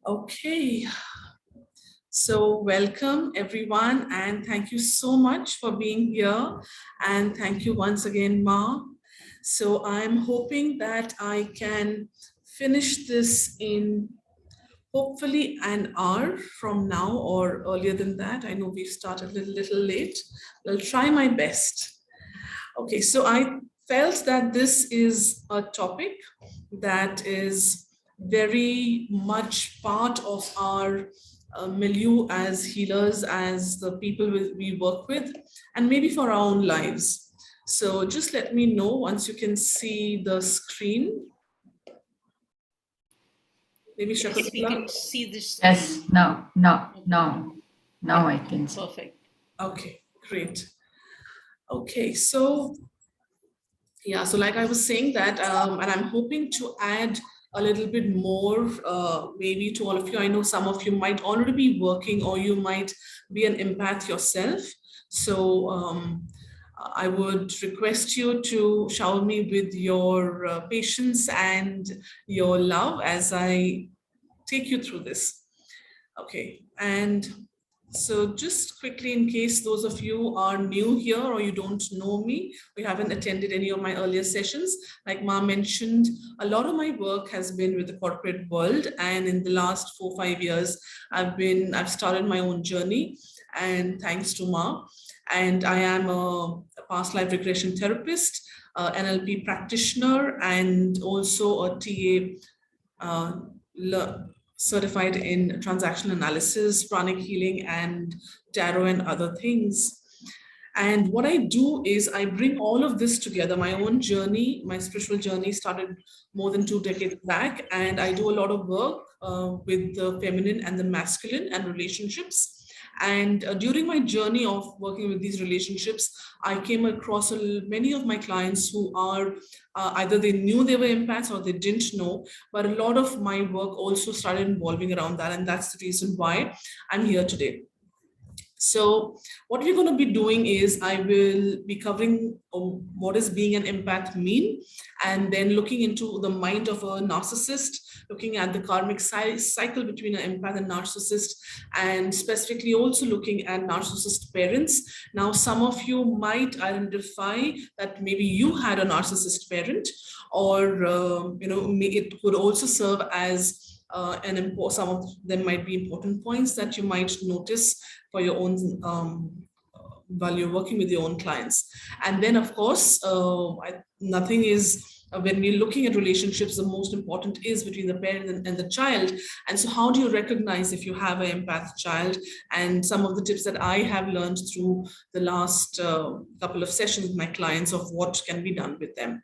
Okay, so welcome everyone, and thank you so much for being here. And thank you once again, Ma. So I'm hoping that I can finish this in hopefully an hour from now or earlier than that. I know we've started a little late. I'll try my best. Okay, so I felt that this is a topic that is very much part of our milieu as healers, as the people we work with, and maybe for our own lives. So just let me know once you can see the screen. Maybe Yes, we Shakuntala. can see this. Yes, now I can see. Perfect. Okay, great. Okay, so yeah, so like I was saying that, and I'm hoping to add a little bit more, maybe to all of you. I know some of you might already be working, or you might be an empath yourself. So I would request you to shower me with your patience and your love as I take you through this. Okay, and so just quickly, in case those of you are new here or you don't know me, we haven't attended any of my earlier sessions. Like Ma mentioned, a lot of my work has been with the corporate world, and in the last 4 5 years, I've started my own journey, and thanks to Ma. And I am a past life regression therapist, NLP practitioner, and also a TA, certified in transaction analysis, pranic healing, and tarot and other things. And what I do is I bring all of this together. My own journey, my spiritual journey started more than 2 decades back, and I do a lot of work with the feminine and the masculine and relationships. And during my journey of working with these relationships, I came across many of my clients who are either they knew they were empaths or they didn't know. But a lot of my work also started involving around that, and that's the reason why I'm here today. So what we're going to be doing is I will be covering what is being an empath mean, and then looking into the mind of a narcissist, looking at the karmic cycle between an empath and narcissist, and specifically also looking at narcissist parents. Now, some of you might identify that maybe you had a narcissist parent, or it could also serve as some of them might be important points that you might notice for your own while you're working with your own clients. And then, of course, nothing is when we're looking at relationships, the most important is between the parent and the child. And so, how do you recognize if you have an empath child? And some of the tips that I have learned through the last couple of sessions with my clients of what can be done with them.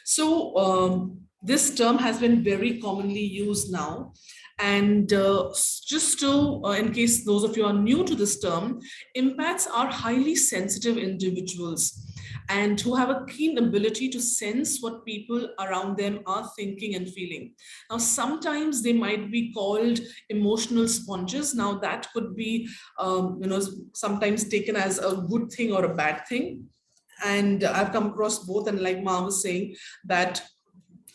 So this term has been very commonly used now. And just to, in case those of you are new to this term, empaths are highly sensitive individuals and who have a keen ability to sense what people around them are thinking and feeling. Now, sometimes they might be called emotional sponges. Now, that could be, sometimes taken as a good thing or a bad thing. And I've come across both, and like Ma was saying, that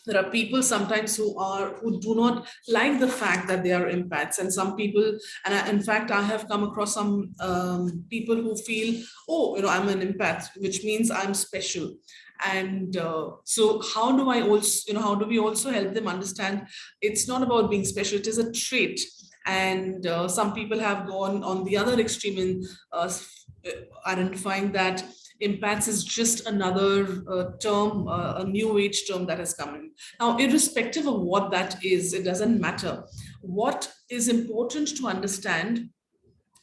there are people sometimes who do not like the fact that they are empaths, and some people, and in fact I have come across some people who feel, oh, I'm an empath, which means I'm special. And so how do we also help them understand it's not about being special, it is a trait. And some people have gone on the other extreme in identifying that empaths is just another term, a new age term that has come in. Now, irrespective of what that is, it doesn't matter. What is important to understand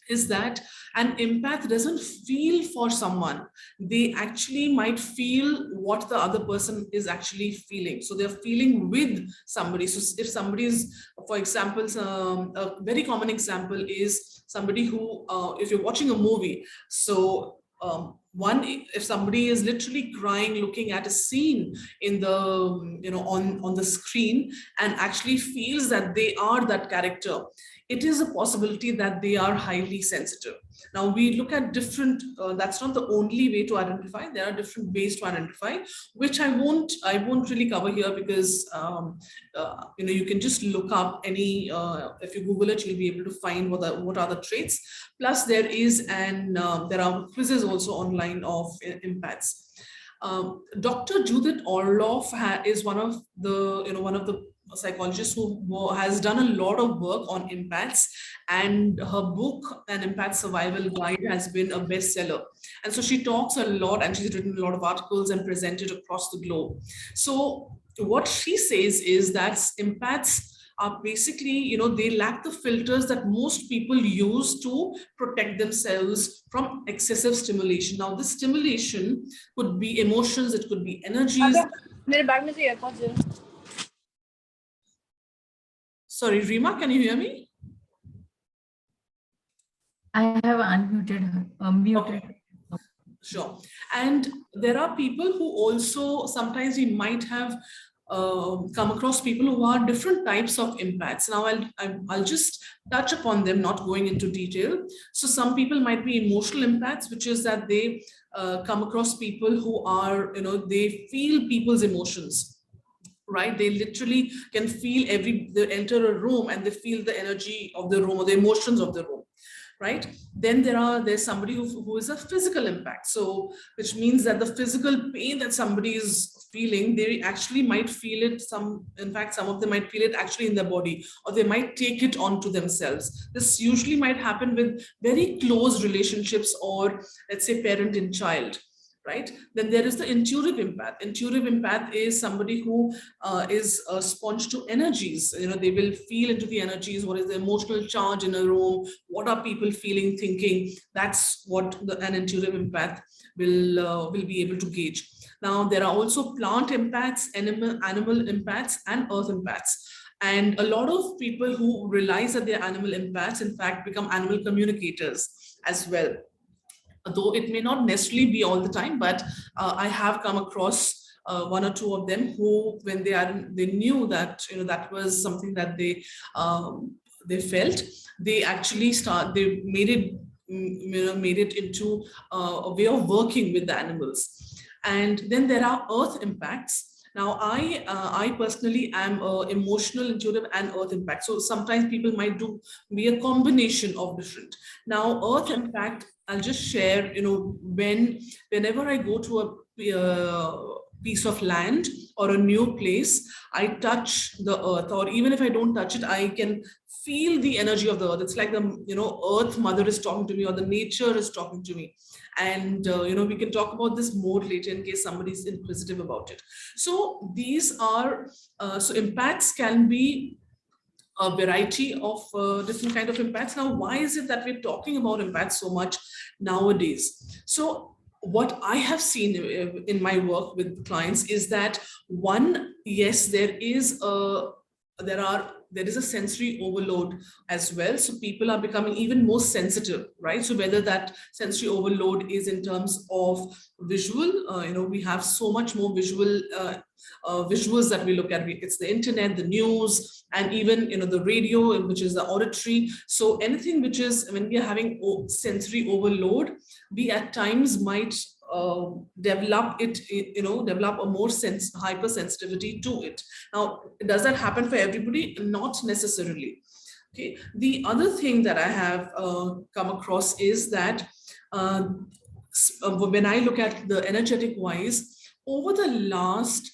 is that an empath doesn't feel for someone. They actually might feel what the other person is actually feeling. So they're feeling with somebody. So if somebody is, for example, a very common example is somebody who, if you're watching a movie, so One, if somebody is literally crying looking at a scene in the on the screen and actually feels that they are that character, it is a possibility that they are highly sensitive. Now we look at different, that's not the only way to identify. There are different ways to identify, which I won't really cover here, because you can just look up any, if you Google it, you'll be able to find what are the traits. Plus there are quizzes also online of empaths. Dr. Judith Orloff is one of the psychologists who has done a lot of work on empaths, and her book, An Empath Survival Guide, has been a bestseller. And so she talks a lot, and she's written a lot of articles and presented across the globe. So what she says is that empaths are basically, they lack the filters that most people use to protect themselves from excessive stimulation. Now, this stimulation could be emotions, it could be energies. Sorry, Rima, can you hear me? I have unmuted her, muted. Okay. Sure. And there are people who also, sometimes we might have come across people who are different types of empaths. Now I'll just touch upon them, not going into detail. So some people might be emotional empaths, which is that they come across people who are, they feel people's emotions. Right, they literally can feel they enter a room and they feel the energy of the room or the emotions of the room. Right, then there's somebody who is a physical impact, so which means that the physical pain that somebody is feeling, they actually might feel it, in fact some of them might feel it actually in their body, or they might take it onto themselves. This usually might happen with very close relationships, or let's say parent and child. Right, then there is the intuitive empath. Intuitive empath is somebody who is a sponge to energies. They will feel into the energies. What is the emotional charge in a room? What are people feeling, thinking? That's what an intuitive empath will be able to gauge. Now, there are also plant empaths, animal empaths, and earth empaths. And a lot of people who realize that they're animal empaths, in fact, become animal communicators as well. Though it may not necessarily be all the time, but I have come across one or two of them who, when they knew that that was something that they felt, they actually they made it into a way of working with the animals. And then there are earth impacts. Now, I personally am emotional, intuitive, and earth impact. So sometimes people might be a combination of different. Now, earth impact, I'll just share, whenever I go to a piece of land or a new place, I touch the earth, or even if I don't touch it, I can feel the energy of the earth. It's like the, earth mother is talking to me, or the nature is talking to me. And, we can talk about this more later in case somebody's inquisitive about it. So these are, so impacts can be a variety of different kind of impacts. Now, why is it that we're talking about impacts so much nowadays? So what I have seen in my work with clients is that, one, yes, there is a sensory overload as well. So people are becoming even more sensitive, right? So whether that sensory overload is in terms of visual, we have so much more visuals that we look at. It's the internet, the news, and even the radio, which is the auditory. So anything which is, when we are having sensory overload, we at times might develop a more hypersensitivity to it. Now, does that happen for everybody? Not necessarily. Okay. The other thing that I have come across is that when I look at the energetic wise, over the last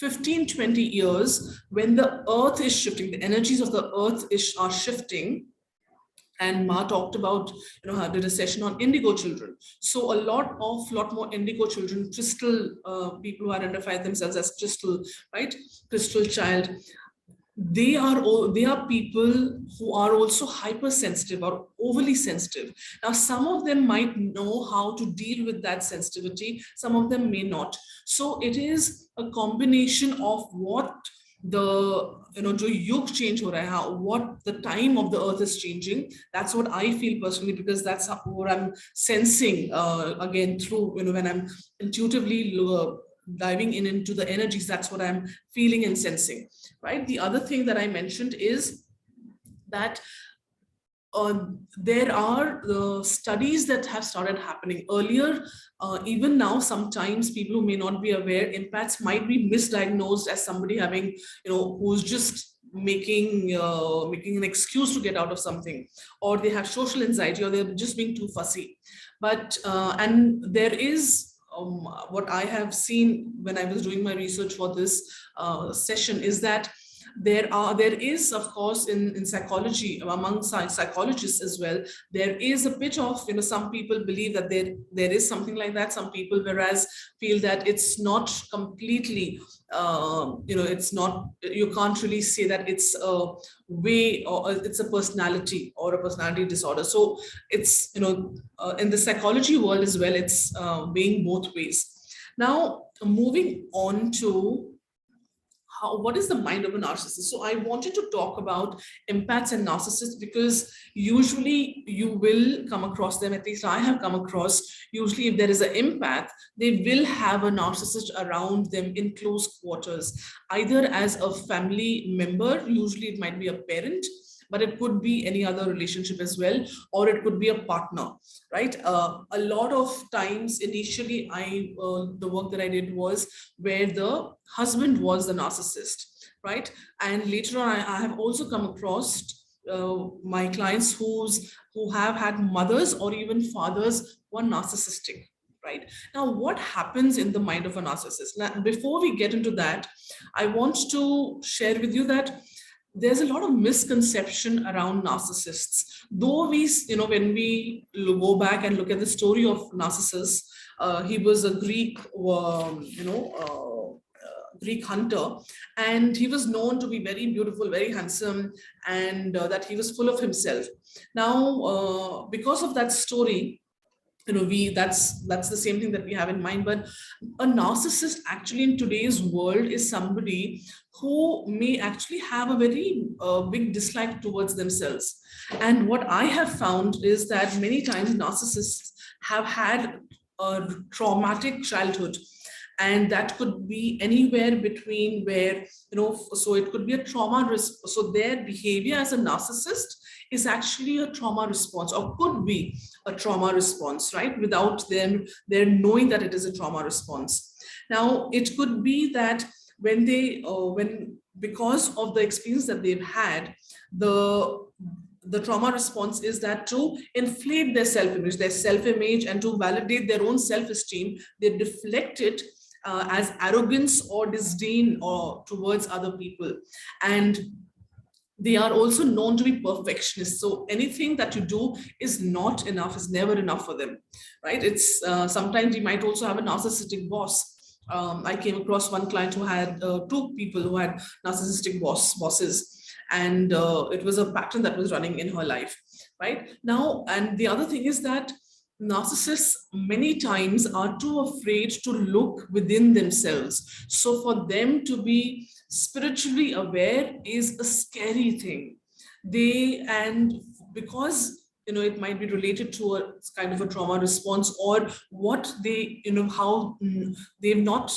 15-20 years, when the earth is shifting, the energies of the earth are shifting. And Ma talked about, did a session on indigo children. So a lot more indigo children, crystal people who identify themselves as crystal, right? Crystal child. They are people who are also hypersensitive or overly sensitive. Now, some of them might know how to deal with that sensitivity. Some of them may not. So it is a combination of what the जो युग change हो रहा है, how what the time of the earth is changing. That's what I feel personally, because that's what I'm sensing again through when I'm intuitively diving in into the energies. That's what I'm feeling and sensing, right? The other thing that I mentioned is that there are studies that have started happening earlier. Even now, sometimes people who may not be aware, empaths might be misdiagnosed as somebody having, who's just making an excuse to get out of something, or they have social anxiety, or they're just being too fussy. But and there is what I have seen when I was doing my research for this session is that there is of course in psychology, among psychologists as well, there is a bit of, some people believe that there is something like that. Some people whereas feel that it's not completely, it's not, you can't really say that it's a way, or it's a personality or a personality disorder. So it's, in the psychology world as well, it's being both ways. Now moving on to what is the mind of a narcissist. So I wanted to talk about empaths and narcissists, because usually you will come across them, at least I have come across, usually if there is an empath, they will have a narcissist around them in close quarters, either as a family member, usually it might be a parent, but it could be any other relationship as well, or it could be a partner, right? A lot of times initially the work that I did was where the husband was the narcissist, right? And later on, I have also come across my clients who have had mothers or even fathers who are narcissistic. Right now, what happens in the mind of a narcissist? Now, before we get into that, I want to share with you that there's a lot of misconception around narcissists. Though when we go back and look at the story of Narcissus, he was a Greek, Greek hunter, and he was known to be very beautiful, very handsome, and that he was full of himself. Now, because of that story, we that's the same thing that we have in mind. But a narcissist actually in today's world is somebody who may actually have a very big dislike towards themselves. And what I have found is that many times narcissists have had a traumatic childhood, and that could be anywhere between where, so it could be a trauma risk, so their behavior as a narcissist is actually a trauma response, or could be a trauma response, right, without them they're knowing that it is a trauma response. Now it could be that when when because of the experience that they've had, the trauma response is that to inflate their self-image, and to validate their own self-esteem, they deflect it as arrogance or disdain or towards other people. And they are also known to be perfectionists. So anything that you do is not enough, is never enough for them, right? It's sometimes you might also have a narcissistic boss. I came across one client who had two people who had narcissistic bosses, and it was a pattern that was running in her life, right? Now, and the other thing is that narcissists many times are too afraid to look within themselves. So for them to be spiritually aware is a scary thing. And because it might be related to a kind of a trauma response, or what they, how they've not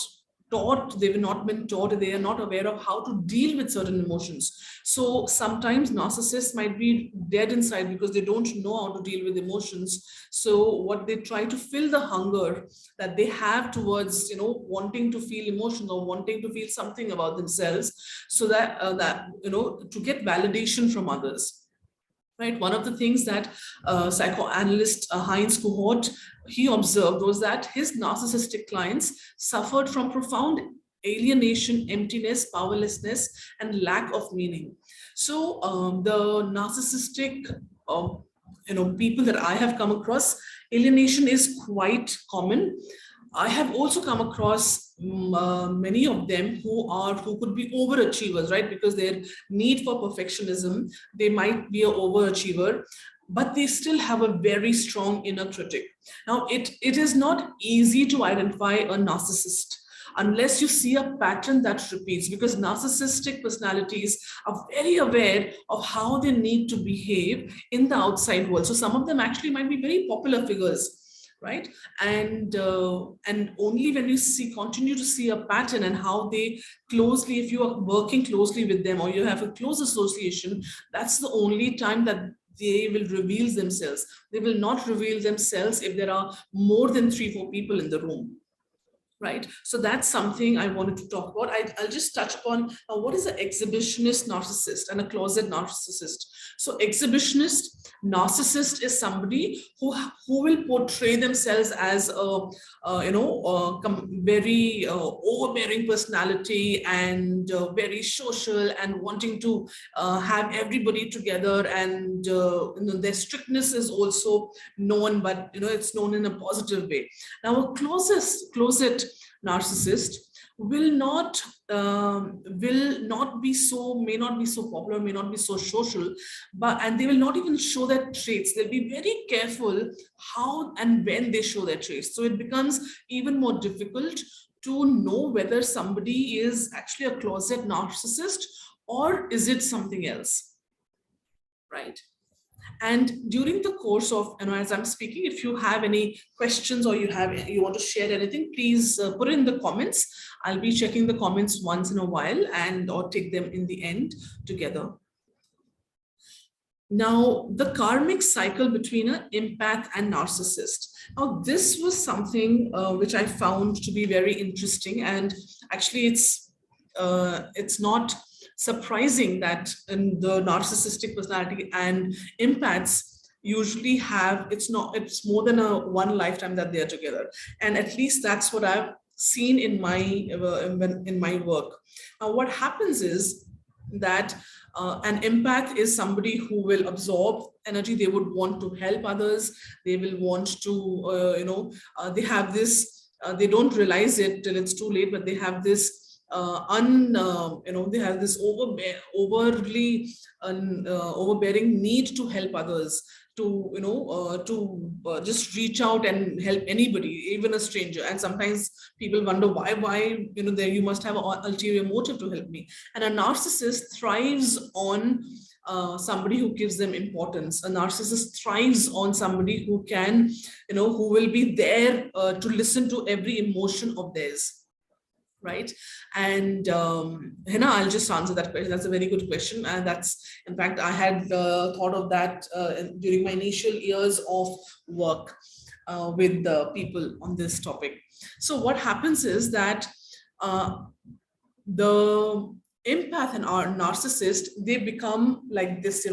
they've not been taught, they are not aware of how to deal with certain emotions. So sometimes narcissists might be dead inside because they don't know how to deal with emotions. So what they try to fill the hunger that they have towards, wanting to feel emotion, or wanting to feel something about themselves, so that to get validation from others. Right. One of the things that psychoanalyst Heinz Kohut, he observed was that his narcissistic clients suffered from profound alienation, emptiness, powerlessness, and lack of meaning. So the narcissistic, people that I have come across, alienation is quite common. I have also come across many of them who could be overachievers, right? Because their need for perfectionism, they might be an overachiever, but they still have a very strong inner critic. Now, it is not easy to identify a narcissist. unless you see a pattern that repeats, because narcissistic personalities are very aware of how they need to behave in the outside world. So some of them actually might be very popular figures, right? And only when you continue to see a pattern and how they closely, if you are working closely with them or you have a close association, that's the only time that they will reveal themselves. They will not reveal themselves if there are more than 3-4 people in the room. Right. So that's something I wanted to talk about. I'll just touch upon what is an exhibitionist narcissist and a closet narcissist. So exhibitionist narcissist is somebody who will portray themselves as very overbearing personality and very social and wanting to have everybody together, and their strictness is also known, but it's known in a positive way. Now, a closet narcissist will not be so, may not be so popular, may not be so social, and they will not even show their traits. They'll be very careful how and when they show their traits. So it becomes even more difficult to know whether somebody is actually a closet narcissist or is it something else, right? And during the course of, as I'm speaking, if you have any questions or you want to share anything, please put it in the comments. I'll be checking the comments once in a while or take them in the end together. Now, the karmic cycle between an empath and narcissist. Now, this was something which I found to be very interesting, and actually it's not surprising that in the narcissistic personality and empaths usually have, it's more than one lifetime that they're together, and at least that's what I've seen in my work. Now, what happens is that an empath is somebody who will absorb energy. They would want to help others. They will want to, they have this, they don't realize it till it's too late, but they have this they have this overly overbearing need to help others, to just reach out and help anybody, even a stranger. And sometimes people wonder why there you must have an ulterior motive to help me. And a narcissist thrives on somebody who gives them importance. A narcissist thrives on somebody who can, who will be there to listen to every emotion of theirs. Right. And Hina, I'll just answer that question. That's a very good question. And that's, in fact, I had thought of that during my initial years of work with the people on this topic. So what happens is that the empath and our narcissist, they become like this,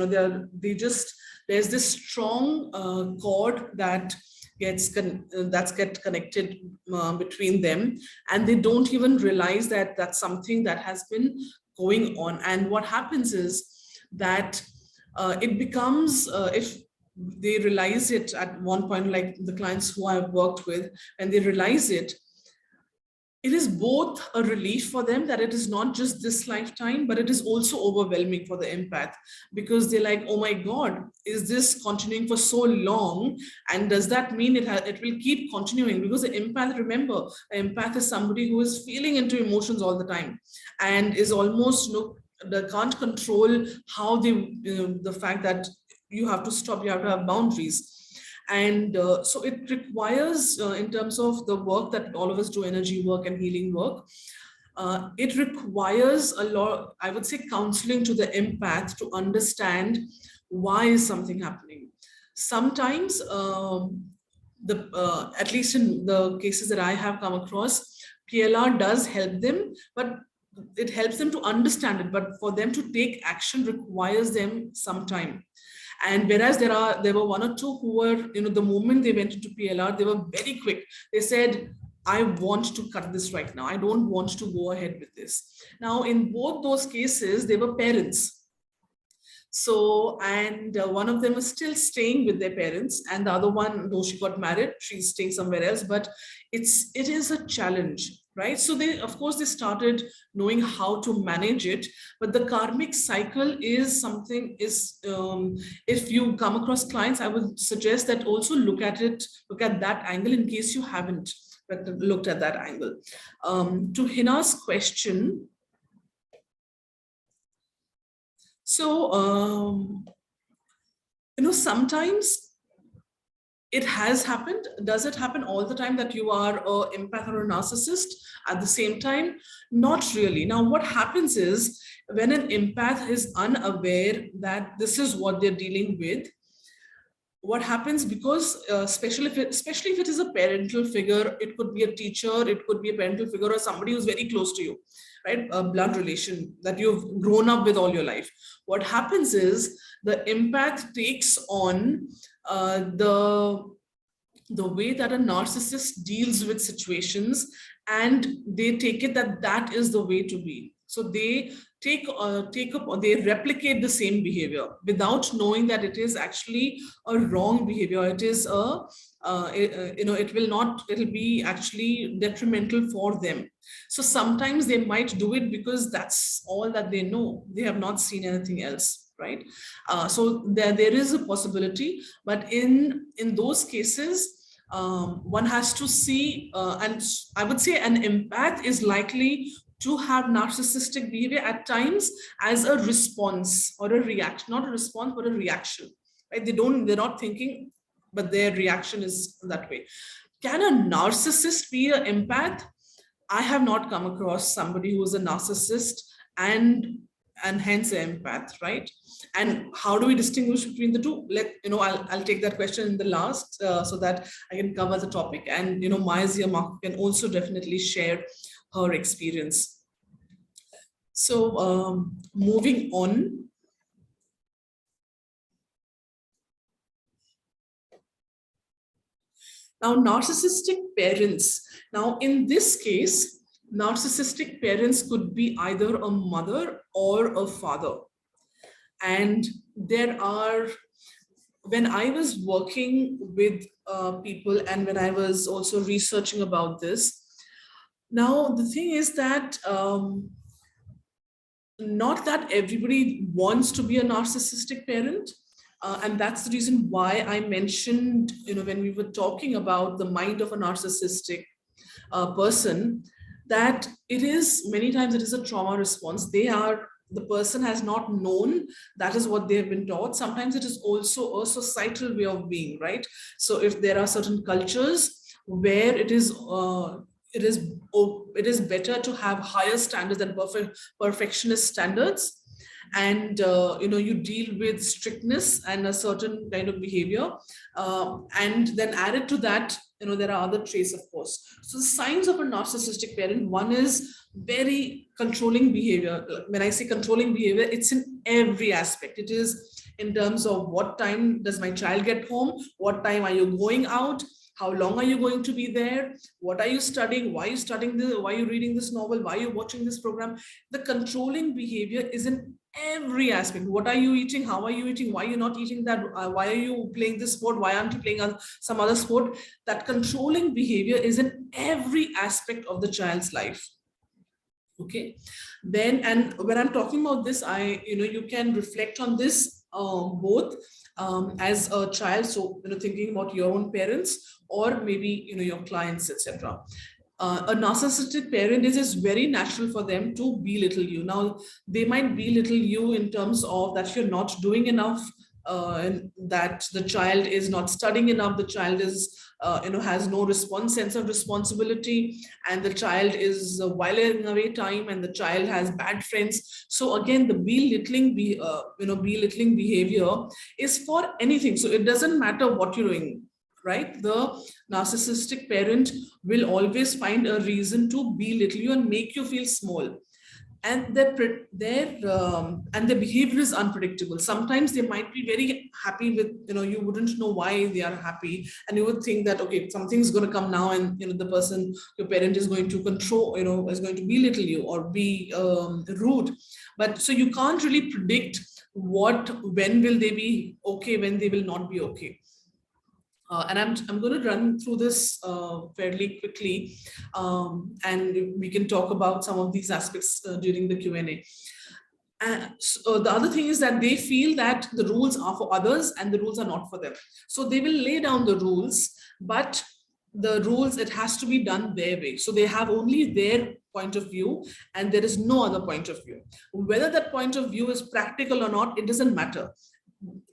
there's this strong cord that gets connected between them, and they don't even realize that that's something that has been going on. And what happens is that it becomes, if they realize it at one point, like the clients who I've worked with, and they realize it, it is both a relief for them that it is not just this lifetime, but it is also overwhelming for the empath, because they're like, oh my God, is this continuing for so long? And does that mean it will keep continuing? Because the empath, remember, an empath is somebody who is feeling into emotions all the time and is almost, they can't control how they, the fact that you have to stop, you have to have boundaries. And so it requires, in terms of the work that all of us do, energy work and healing work, it requires a lot, I would say, counseling to the empath to understand why is something happening. Sometimes, at least in the cases that I have come across, PLR does help them, but it helps them to understand it. But for them to take action requires them some time. And whereas there were one or two who were, the moment they went into PLR, they were very quick. They said, I want to cut this right now. I don't want to go ahead with this. Now, in both those cases, they were parents. So, and one of them was still staying with their parents, and the other one, though she got married, she's staying somewhere else, but it is a challenge, right? So they, of course, they started knowing how to manage it, but the karmic cycle is something if you come across clients, I would suggest that also look at that angle in case you haven't. looked at that angle. To Hina's question, so sometimes it has happened. Does it happen all the time that you are an empath or a narcissist at the same time? Not really. Now, what happens is when an empath is unaware that this is what they're dealing with, what happens, because especially if it is a parental figure, it could be a teacher, it could be a parental figure, or somebody who's very close to you, right? A blood relation that you've grown up with all your life. What happens is the empath takes on the way that a narcissist deals with situations, and they take it that that is the way to be. So they they replicate the same behavior without knowing that it is actually a wrong behavior. It is it'll be actually detrimental for them. So sometimes they might do it because that's all that they know. They have not seen anything else, right? So there is a possibility, but in those cases, one has to see, and I would say an empath is likely to have narcissistic behavior at times as a response or a reaction, not a response, but a reaction, right? They're not thinking, but their reaction is that way. Can a narcissist be an empath? I have not come across somebody who is a narcissist and hence an empath, right? And how do we distinguish between the two? I'll take that question in the last, so that I can cover the topic. And Maya Mark can also definitely share her experience. So moving on. Now, narcissistic parents. Now, in this case, narcissistic parents could be either a mother or a father. And there are, when I was working with people and when I was also researching about this, now the thing is that not that everybody wants to be a narcissistic parent. And that's the reason why I mentioned, when we were talking about the mind of a narcissistic person, that it is many times it is a trauma response. The person has not known that is what they have been taught. Sometimes it is also a societal way of being, right? So if there are certain cultures where it is better to have higher standards than perfectionist standards, and you deal with strictness and a certain kind of behavior, and then added to that, there are other traits, of course. So the signs of a narcissistic parent: one is very controlling behavior. When I say controlling behavior, it's in every aspect. It is in terms of what time does my child get home, what time are you going out, how long are you going to be there, what are you studying, why are you studying this, why are you reading this novel, why are you watching this program. The controlling behavior is in every aspect. What are you eating, how are you eating, why are you not eating that, why are you playing this sport, why aren't you playing some other sport. That controlling behavior is in every aspect of the child's life. Okay, then, and when I'm talking about this, you can reflect on this both as a child, so thinking about your own parents, or maybe your clients, etc. A narcissistic parent, is very natural for them to belittle you. Now, they might belittle you in terms of that you're not doing enough, and that the child is not studying enough, the child is has no sense of responsibility, and the child is whiling away time, and the child has bad friends. So again, the belittling behavior is for anything. So it doesn't matter what you're doing, right? The narcissistic parent will always find a reason to belittle you and make you feel small. And their behavior is unpredictable. Sometimes they might be very happy with, you wouldn't know why they are happy, and you would think that, okay, something's going to come now, and the person, your parent, is going to control, is going to belittle you or be rude. But so you can't really predict when will they be okay, when they will not be okay. And I'm going to run through this fairly quickly, and we can talk about some of these aspects during the Q&A. So the other thing is that they feel that the rules are for others and the rules are not for them. So they will lay down the rules, but the rules, it has to be done their way. So they have only their point of view and there is no other point of view. Whether that point of view is practical or not, it doesn't matter.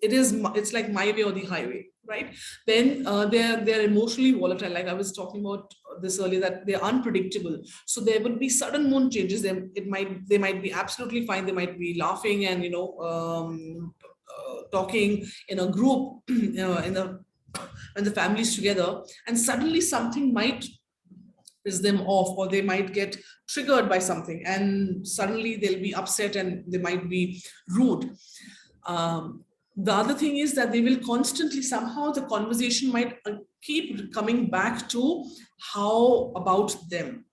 It's like my way or the highway, right? Then they're emotionally volatile. Like I was talking about this earlier, that they're unpredictable. So there would be sudden mood changes. They might be absolutely fine. They might be laughing and talking in a group, in the when the family's together, and suddenly something might piss them off, or they might get triggered by something, and suddenly they'll be upset and they might be rude. The other thing is that they will constantly, somehow the conversation might keep coming back to how about them.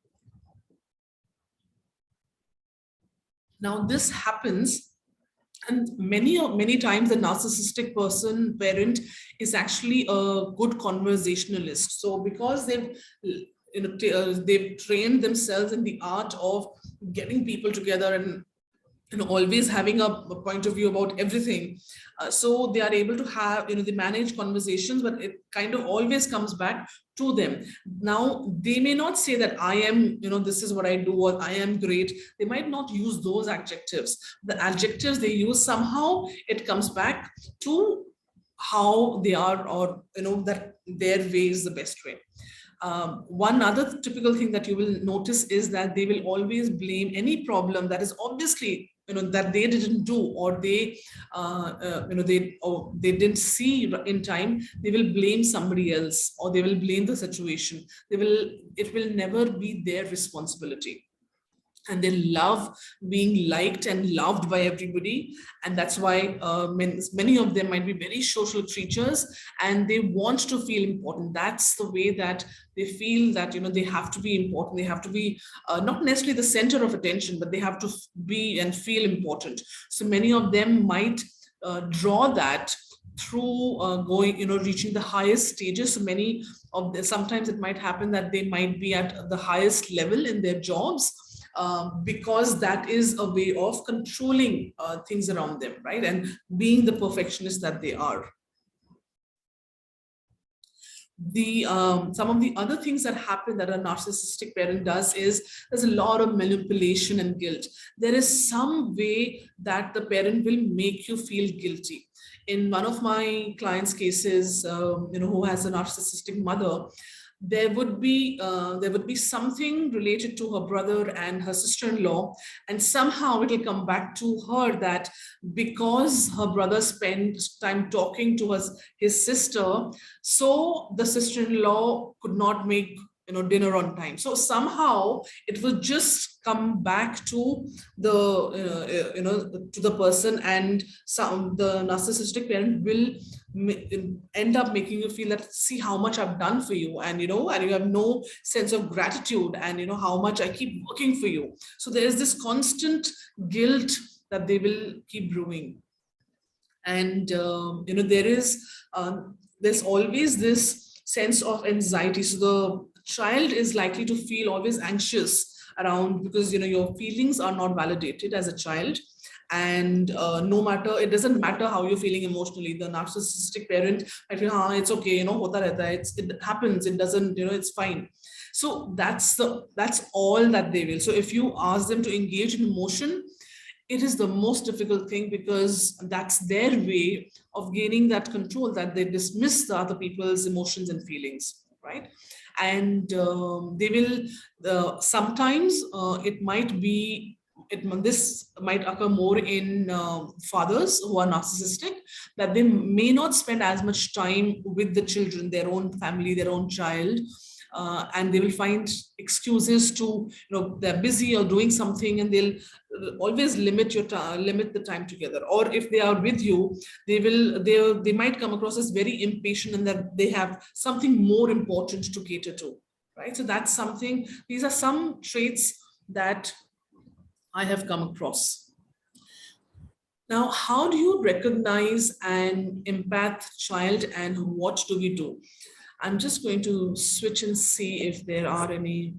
Now this happens, and many times the narcissistic parent is actually a good conversationalist. So because they've trained themselves in the art of getting people together and always having a point of view about everything, so they are able to have, they manage conversations, but it kind of always comes back to them. Now they may not say that I am, this is what I do, or I am great. They might not use those adjectives. The adjectives they use, somehow it comes back to how they are, or that their way is the best way. One other typical thing that you will notice is that they will always blame any problem that is obviously that they didn't do, or they didn't see in time. They will blame somebody else, or they will blame the situation. It will never be their responsibility. And they love being liked and loved by everybody, and that's why many of them might be very social creatures, and they want to feel important. That's the way that they feel that they have to be important. They have to be not necessarily the center of attention, but they have to be and feel important. So many of them might draw that through reaching the highest stages. So many of them, sometimes it might happen that they might be at the highest level in their jobs, because that is a way of controlling things around them, right? And being the perfectionist that they are. Some of the other things that happen that a narcissistic parent does is there's a lot of manipulation and guilt. There is some way that the parent will make you feel guilty. In one of my clients' cases, who has a narcissistic mother, there would be something related to her brother and her sister-in-law, and somehow it will come back to her that because her brother spent time talking to his sister, so the sister-in-law could not make dinner on time. So somehow it will just come back to to the person, and the narcissistic parent will end up making you feel that, see how much I've done for you, and and you have no sense of gratitude, and how much I keep working for you. So there is this constant guilt that they will keep brewing. And there's always this sense of anxiety. So the child is likely to feel always anxious around, because your feelings are not validated as a child. And no matter, it doesn't matter how you're feeling emotionally, the narcissistic parent might feel, it's okay, hota rehta hai, it happens, it doesn't, it's fine. So that's all that they will. So if you ask them to engage in emotion, it is the most difficult thing, because that's their way of gaining that control, that they dismiss the other people's emotions and feelings, right? And they will sometimes it might be this might occur more in fathers who are narcissistic, that they may not spend as much time with the children, their own family, their own child, and they will find excuses to, they're busy or doing something, and they'll always limit the time together. Or if they are with you, they might come across as very impatient, and that they have something more important to cater to, right? So that's something, these are some traits that I have come across. Now, how do you recognize an empath child, and what do we do? I'm just going to switch and see if there are any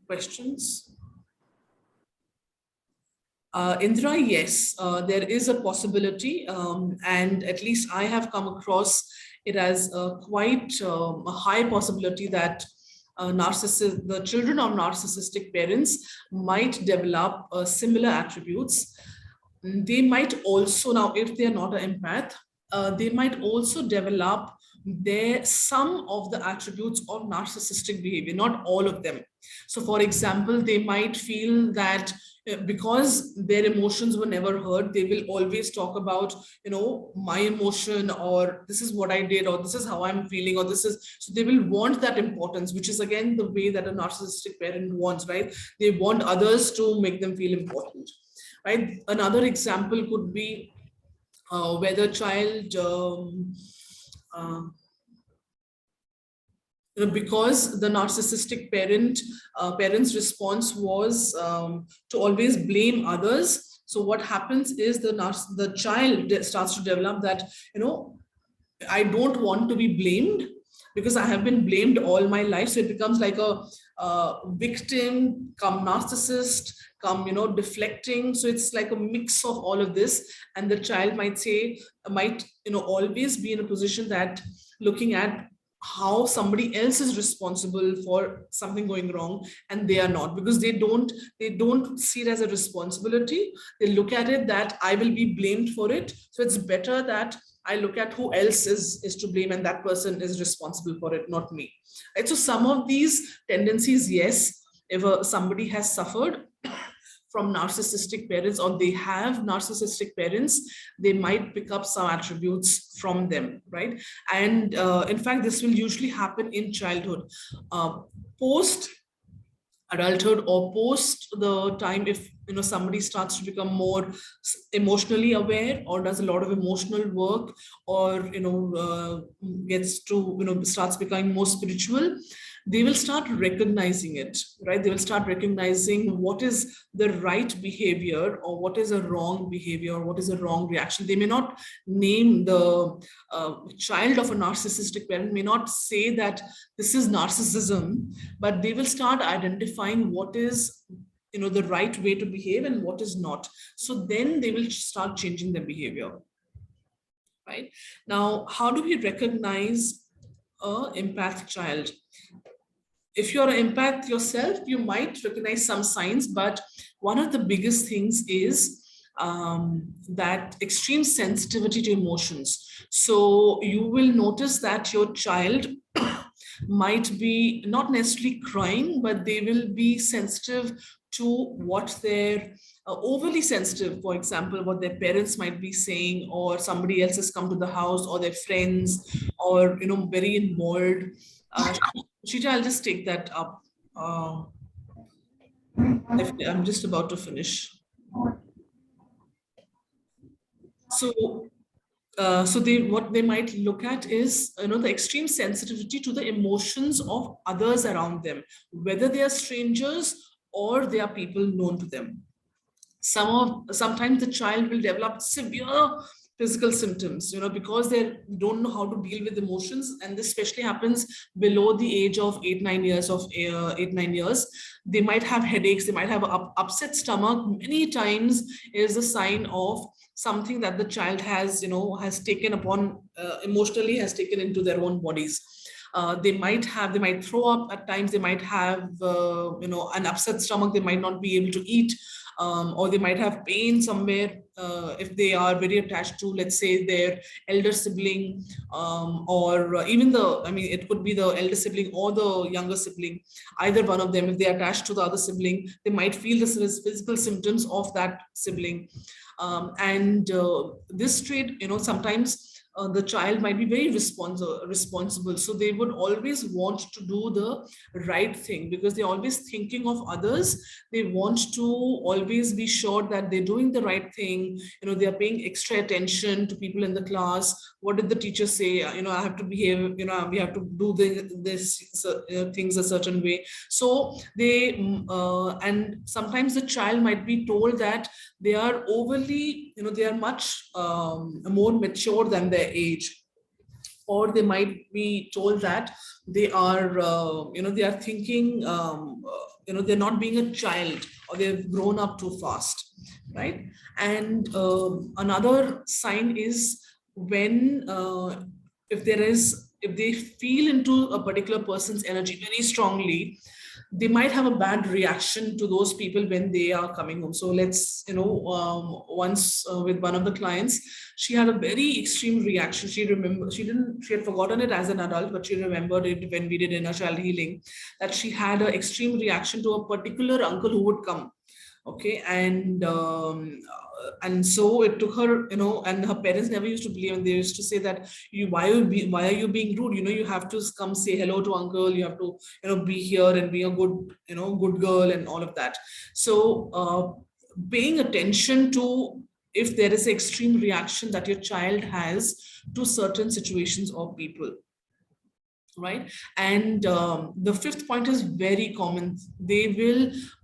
questions. Indra, yes, there is a possibility, and at least I have come across it has quite a high possibility that the children of narcissistic parents might develop similar attributes. They might also, now if they are not an empath, they might also develop some of the attributes of narcissistic behavior, not all of them. So for example, they might feel that because their emotions were never heard, they will always talk about, my emotion, or this is what I did, or this is how I'm feeling, or this is, so they will want that importance, which is again the way that a narcissistic parent wants, right? They want others to make them feel important, right? Another example could be where the child uh, because the narcissistic parent's response was to always blame others. So what happens is the child starts to develop that, I don't want to be blamed because I have been blamed all my life. So it becomes like a victim come narcissist come, deflecting. So it's like a mix of all of this. And the child might always be in a position that looking at how somebody else is responsible for something going wrong, and they are not, because they don't see it as a responsibility. They look at it that I will be blamed for it, so it's better that I look at who else is to blame, and that person is responsible for it, not me. Right? So some of these tendencies, yes, if somebody has suffered from narcissistic parents, or they have narcissistic parents, they might pick up some attributes from them, right? And in fact, this will usually happen in childhood. Post adulthood, or post the time, if somebody starts to become more emotionally aware, or does a lot of emotional work, or gets to starts becoming more spiritual, they will start recognizing it, right? They will start recognizing what is the right behavior, or what is a wrong behavior, or what is a wrong reaction. They may not name the child of a narcissistic parent, may not say that this is narcissism, but they will start identifying what is the right way to behave and what is not. So then they will start changing their behavior, right? Now, how do we recognize a empath child? If you're an empath yourself, you might recognize some signs, but one of the biggest things is that extreme sensitivity to emotions. So you will notice that your child might be not necessarily crying, but they will be sensitive to what their overly sensitive, for example, what their parents might be saying, or somebody else has come to the house, or their friends, or very involved. Shita, I'll just take that up. I'm just about to finish. So so what they might look at is the extreme sensitivity to the emotions of others around them, whether they are strangers or they are people known to them. Sometimes the child will develop severe physical symptoms, because they don't know how to deal with emotions, and this especially happens below the age of 8 9 years. They might have headaches, they might have upset stomach. Many times is a sign of something that the child has taken upon emotionally, has taken into their own bodies. They might throw up at times, they might have an upset stomach, they might not be able to eat, or they might have pain somewhere if they are very attached to, let's say, their elder sibling, or even it could be the elder sibling or the younger sibling, either one of them. If they are attached to the other sibling, they might feel the physical symptoms of that sibling. And this trait, sometimes the child might be very responsible. So they would always want to do the right thing because they're always thinking of others. They want to always be sure that they're doing the right thing. They are paying extra attention to people in the class. What did the teacher say? I have to behave, we have to do this things a certain way. So and sometimes the child might be told that they are overly, they are much more mature than their age, or they might be told that they are they are thinking they're not being a child, or they've grown up too fast, right? And another sign is when if they feel into a particular person's energy very strongly, they might have a bad reaction to those people when they are coming home. So let's, once with one of the clients, she had a very extreme reaction. She had forgotten it as an adult, but she remembered it when we did inner child healing, that she had an extreme reaction to a particular uncle who would come. Okay. And so it took her, and her parents never used to believe, and they used to say that, why are you being rude, you have to come say hello to uncle, you have to, be here and be a good, good girl and all of that. So paying attention to if there is an extreme reaction that your child has to certain situations or people, right? And the fifth point is very common.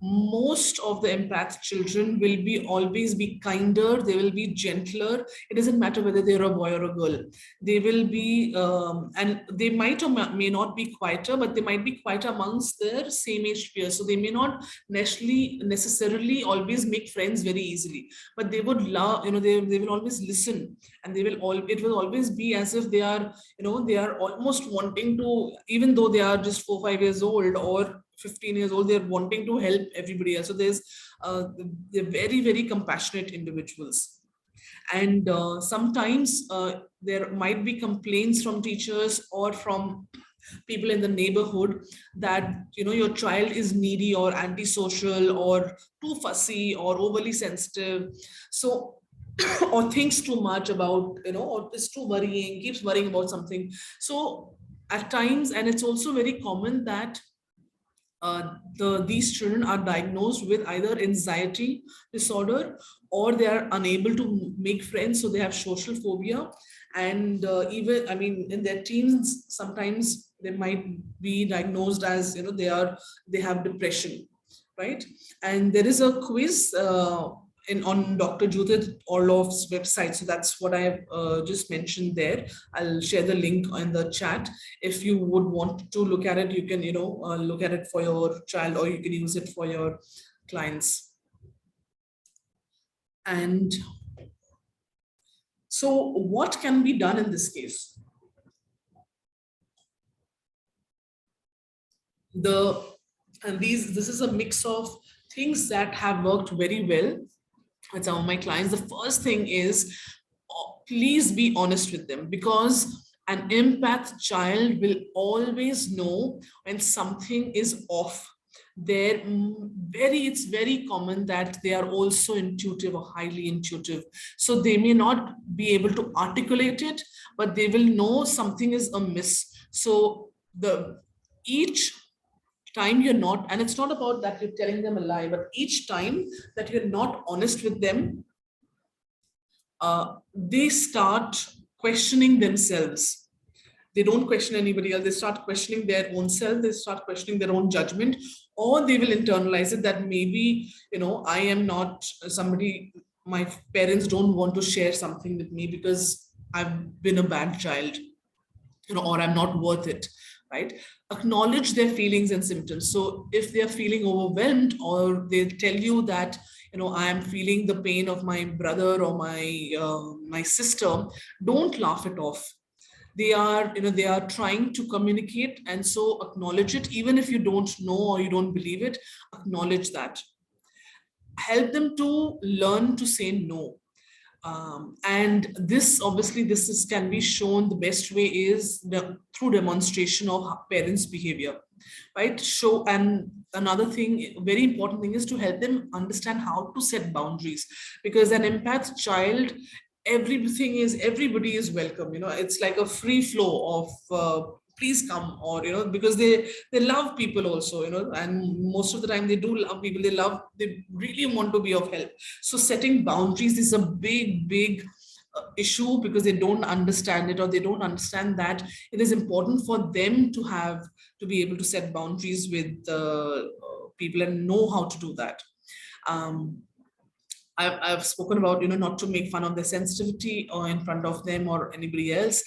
Most of the empath children will be always be kinder, they will be gentler. It doesn't matter whether they're a boy or a girl. They will be and they might or may not be quieter, but they might be quieter amongst their same age peers, so they may not necessarily always make friends very easily, but they would love, they will always listen, and it will always be as if they are, they are almost wanting to, even though they are just 4 5 years old or 15 years old, they're wanting to help everybody else. So they're very very compassionate individuals. And sometimes there might be complaints from teachers or from people in the neighborhood that, your child is needy or antisocial or too fussy or overly sensitive, so or thinks too much about, or is too worrying, keeps worrying about something. So at times, and it's also very common that these children are diagnosed with either anxiety disorder, or they are unable to make friends, so they have social phobia. And even, I mean, in their teens, sometimes they might be diagnosed as, they have depression, right? And there is a quiz on Dr. Judith Orloff's website. So that's what I have just mentioned there. I'll share the link in the chat. If you would want to look at it, you can, look at it for your child, or you can use it for your clients. And so what can be done in this case? This is a mix of things that have worked very well with some of my clients. The first thing is, please be honest with them, because an empath child will always know when something is off. It's very common that they are also intuitive or highly intuitive. So they may not be able to articulate it, but they will know something is amiss. So each time you're not, and it's not about that you're telling them a lie, but each time that you're not honest with them, they start questioning themselves. They don't question anybody else. They start questioning their own self. They start questioning their own judgment, or they will internalize it that maybe, I am not somebody, my parents don't want to share something with me because I've been a bad child, or I'm not worth it, right? Acknowledge their feelings and symptoms. So if they're feeling overwhelmed, or they tell you that, I am feeling the pain of my brother or my sister, don't laugh it off. They are trying to communicate, and so acknowledge it. Even if you don't know or you don't believe it, acknowledge that. Help them to learn to say no. And this obviously can be shown, the best way is through demonstration of parents' behavior, right? And another thing, very important thing, is to help them understand how to set boundaries, because an empath child, everybody is welcome. It's like a free flow of please come, or because they love people also, and most of the time they do love people. They really want to be of help. So setting boundaries is a big issue, because they don't understand it, or they don't understand that it is important for them to be able to set boundaries with people and know how to do that. I've spoken about, not to make fun of their sensitivity or in front of them or anybody else.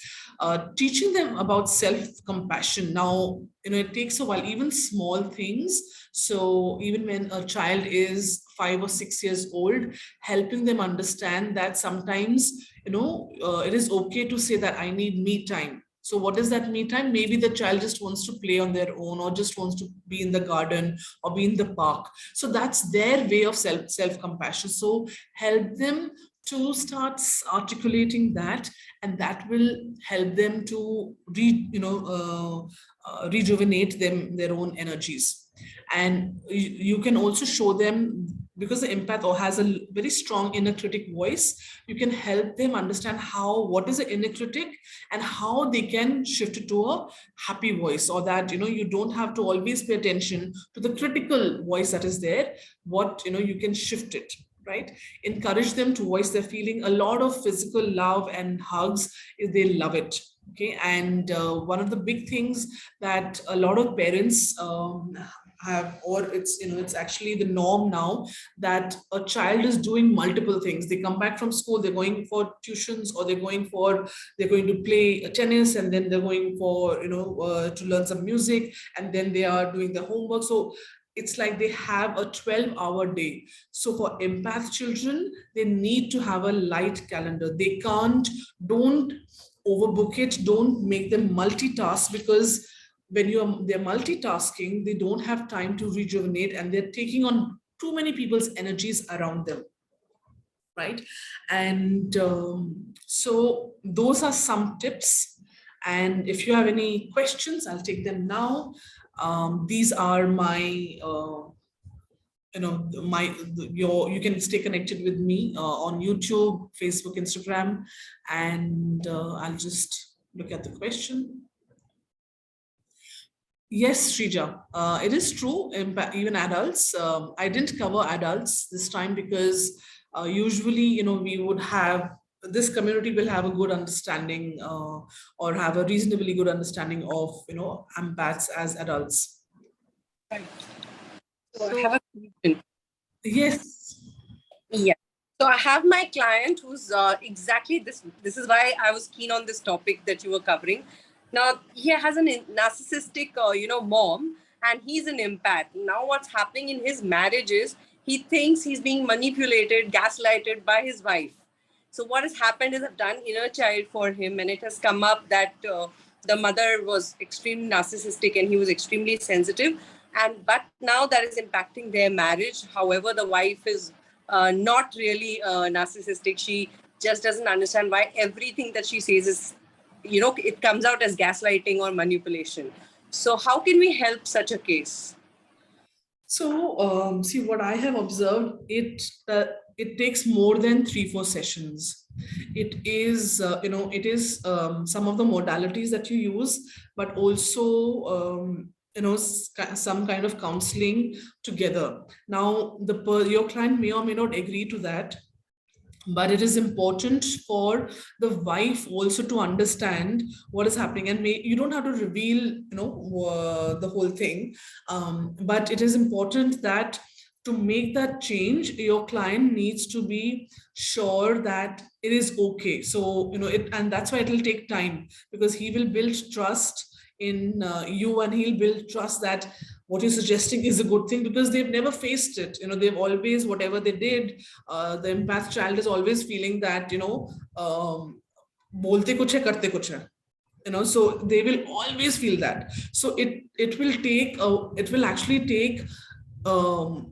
Teaching them about self-compassion. Now, it takes a while, even small things. So even when a child is 5 or 6 years old, helping them understand that sometimes, it is okay to say that I need me time. So what is that me time? Maybe the child just wants to play on their own, or just wants to be in the garden or be in the park. So that's their way of self compassion. So help them to start articulating that, and that will help them to rejuvenate their own energies. And you can also show them, because the empath or has a very strong inner critic voice, you can help them understand what is the inner critic and how they can shift it to a happy voice, or that you don't have to always pay attention to the critical voice that is there. You can shift it, right? Encourage them to voice their feeling. A lot of physical love and hugs, they love it. Okay. And one of the big things that a lot of parents have, or it's actually the norm now, that a child is doing multiple things. They come back from school, they're going for tuitions, or they're going to play tennis, and then they're going for to learn some music, and then they are doing the homework. So it's like they have a 12-hour day. So for empath children, they need to have a light calendar. Don't overbook it. Don't make them multitask, because when they're multitasking, they don't have time to rejuvenate, and they're taking on too many people's energies around them, right? And so those are some tips. And if you have any questions, I'll take them now. These are my you can stay connected with me on YouTube, Facebook, Instagram, and I'll just look at the question. Yes, Shrija, it is true. Even adults, I didn't cover adults this time, because usually, we would have, this community will have a good understanding, or have a reasonably good understanding of, empaths as adults. Right. So I have a question. Yes. Yeah. So I have my client who's exactly this. This is why I was keen on this topic that you were covering. Now he has a narcissistic, mom, and he's an empath. Now what's happening in his marriage is he thinks he's being manipulated, gaslighted by his wife. So what has happened is I've done inner child for him, and it has come up that the mother was extremely narcissistic and he was extremely sensitive. But now that is impacting their marriage. However, the wife is not really narcissistic. She just doesn't understand why everything that she says is, it comes out as gaslighting or manipulation. So how can we help such a case? So, see, what I have observed, it takes more than 3-4 sessions. It is, some of the modalities that you use, but also, some kind of counseling together. Now, your client may or may not agree to that, but it is important for the wife also to understand what is happening. And you don't have to reveal the whole thing, but it is important that to make that change, your client needs to be sure that it is okay. So and that's why it will take time, because he will build trust in you, and he'll build trust that what you're suggesting is a good thing, because they've never faced it. They've always, whatever they did, the empath child is always feeling that bolte kuch hai, karte kuch hai. So they will always feel that. So it will actually take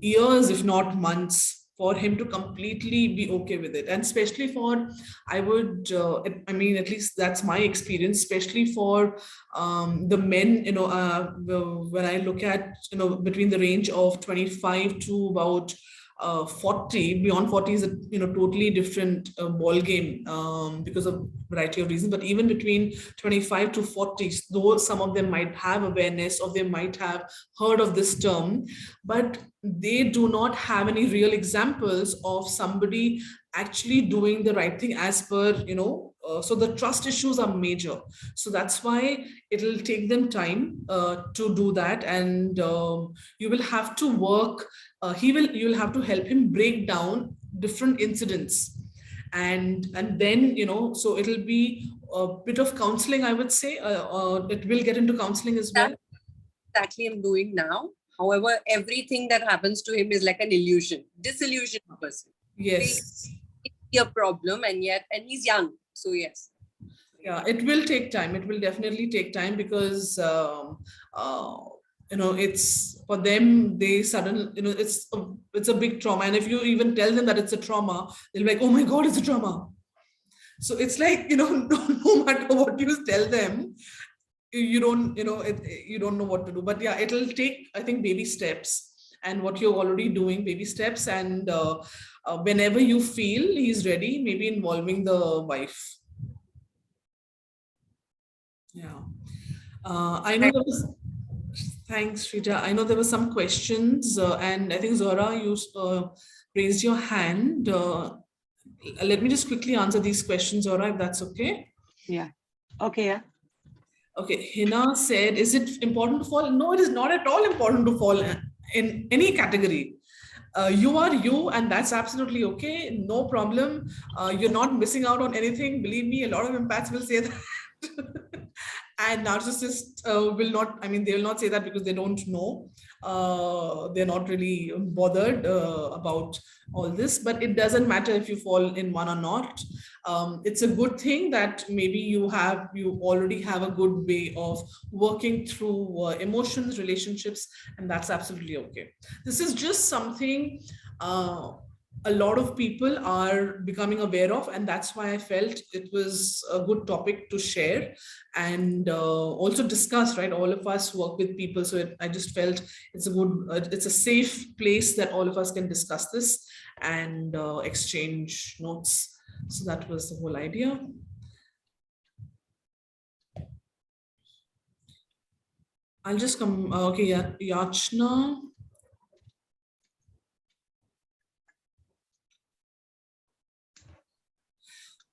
years, if not months, for him to completely be okay with it. And especially for, at least that's my experience, especially for the men, when I look at, between the range of 25 to about 40. Beyond 40 is a totally different ball game, because of variety of reasons. But even between 25 to 40, though some of them might have awareness, or they might have heard of this term, but they do not have any real examples of somebody actually doing the right thing as per, so the trust issues are major. So that's why it'll take them time to do that. And you will have to work, you'll have to help him break down different incidents. And then, so it'll be a bit of counseling, I would say. It will get into counseling as well. Exactly, I'm doing now. However, everything that happens to him is like an illusion, disillusioned person. Yes. It's a problem, and he's young. So yes. Yeah, it will take time. It will definitely take time because uh, it's for them. They suddenly, it's a big trauma, and if you even tell them that it's a trauma, they'll be like, "Oh my God, it's a trauma." So it's like, no matter what you tell them, you don't, you don't know what to do. But yeah, it'll take, I think, baby steps, and what you're already doing, baby steps, and whenever you feel he's ready, maybe involving the wife. Yeah. I know there was, thanks, Shrija. I know there were some questions, and I think Zora, you raised your hand. Let me just quickly answer these questions, Zora, if that's okay. Yeah. Okay. Yeah. Okay, Hina said, is it important to fall? No, it is not at all important to fall in any category. You are you, and that's absolutely okay. No problem. You're not missing out on anything. Believe me, a lot of empaths will say that. And narcissists will not, I mean, they will not say that because they don't know. They're not really bothered about all this, but it doesn't matter if you fall in one or not. It's a good thing that maybe you already have a good way of working through emotions, relationships, and that's absolutely okay. This is just something a lot of people are becoming aware of, and that's why I felt it was a good topic to share and also discuss, right? All of us work with people, so I just felt it's a good, it's a safe place that all of us can discuss this and exchange notes. So that was the whole idea. I'll just come, okay, yeah, Yachna.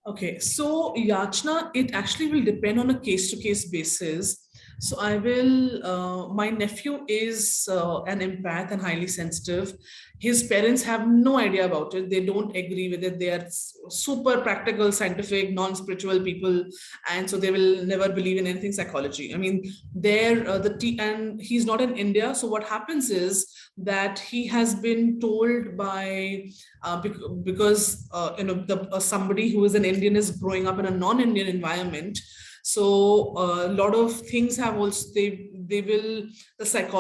Okay, so Yachna, it actually will depend on a case-to-case basis. So I will, my nephew is an empath and highly sensitive. His parents have no idea about it. They don't agree with it. They are super practical, scientific, non-spiritual people. And so they will never believe in anything psychology. I mean, and he's not in India. So what happens is that he has been told by, because somebody who is an Indian is growing up in a non-Indian environment. So a lot of things have also, the